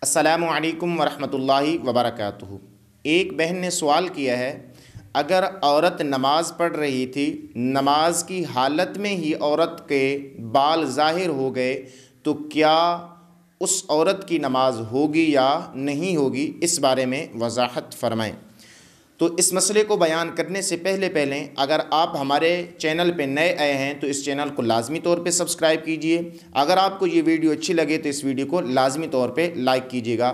السلام علیکم ورحمۃ اللہ وبرکاتہ۔ ایک بہن نے سوال کیا ہے، اگر عورت نماز پڑھ رہی تھی، نماز کی حالت میں ہی عورت کے بال ظاہر ہو گئے تو کیا اس عورت کی نماز ہوگی یا نہیں ہوگی؟ اس بارے میں وضاحت فرمائیں۔ تو اس مسئلے کو بیان کرنے سے پہلے اگر آپ ہمارے چینل پہ نئے آئے ہیں تو اس چینل کو لازمی طور پہ سبسکرائب کیجئے۔ اگر آپ کو یہ ویڈیو اچھی لگے تو اس ویڈیو کو لازمی طور پہ لائک کیجئے گا۔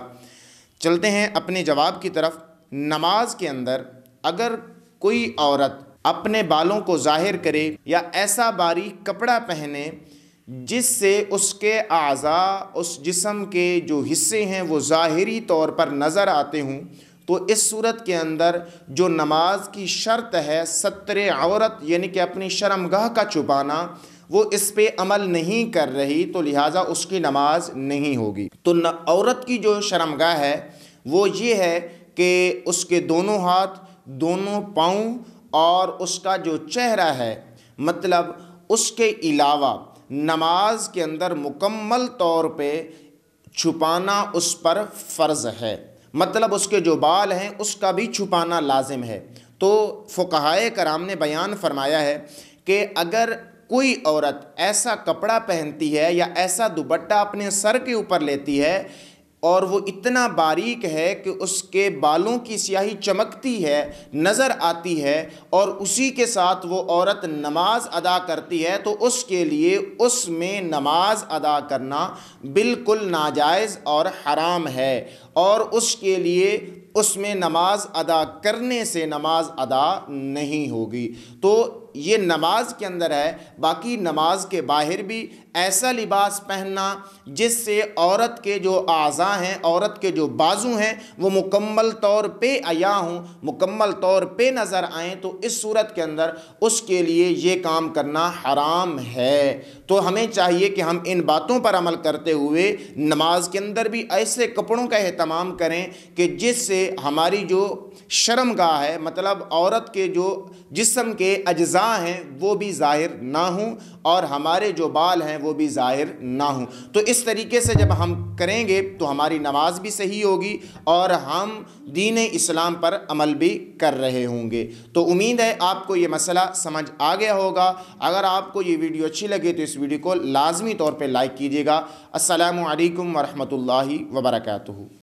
چلتے ہیں اپنے جواب کی طرف۔ نماز کے اندر اگر کوئی عورت اپنے بالوں کو ظاہر کرے یا ایسا باریک کپڑا پہنے جس سے اس کے اعضاء، اس جسم کے جو حصے ہیں وہ ظاہری طور پر نظر آتے ہوں، تو اس صورت کے اندر جو نماز کی شرط ہے ستر عورت، یعنی کہ اپنی شرمگاہ کا چھپانا، وہ اس پہ عمل نہیں کر رہی، تو لہٰذا اس کی نماز نہیں ہوگی۔ تو عورت کی جو شرمگاہ ہے وہ یہ ہے کہ اس کے دونوں ہاتھ، دونوں پاؤں اور اس کا جو چہرہ ہے، مطلب اس کے علاوہ نماز کے اندر مکمل طور پہ چھپانا اس پر فرض ہے۔ مطلب اس کے جو بال ہیں اس کا بھی چھپانا لازم ہے۔ تو فقہائے کرام نے بیان فرمایا ہے کہ اگر کوئی عورت ایسا کپڑا پہنتی ہے یا ایسا دوپٹہ اپنے سر کے اوپر لیتی ہے اور وہ اتنا باریک ہے کہ اس کے بالوں کی سیاہی چمکتی ہے، نظر آتی ہے، اور اسی کے ساتھ وہ عورت نماز ادا کرتی ہے، تو اس کے لیے اس میں نماز ادا کرنا بالکل ناجائز اور حرام ہے، اور اس کے لیے اس میں نماز ادا کرنے سے نماز ادا نہیں ہوگی۔ تو یہ نماز کے اندر ہے۔ باقی نماز کے باہر بھی ایسا لباس پہننا جس سے عورت کے جو اعضاء ہیں، عورت کے جو بازو ہیں، وہ مکمل طور پہ عیاں ہوں، مکمل طور پہ نظر آئیں، تو اس صورت کے اندر اس کے لیے یہ کام کرنا حرام ہے۔ تو ہمیں چاہیے کہ ہم ان باتوں پر عمل کرتے ہوئے نماز کے اندر بھی ایسے کپڑوں کا اہتمام کریں کہ جس سے ہماری جو شرمگاہ ہے، مطلب عورت کے جو جسم کے اجزاء ہیں، وہ بھی ظاہر نہ ہوں اور ہمارے جو بال ہیں وہ بھی ظاہر نہ ہوں۔ تو اس طریقے سے جب ہم کریں گے تو ہماری نماز بھی صحیح ہوگی اور ہم دین اسلام پر عمل بھی کر رہے ہوں گے۔ تو امید ہے آپ کو یہ مسئلہ سمجھ آ گیا ہوگا۔ اگر آپ کو یہ ویڈیو اچھی لگے تو اس ویڈیو کو لازمی طور پہ لائک کیجیے گا۔ السلام علیکم ورحمۃ اللہ وبرکاتہ۔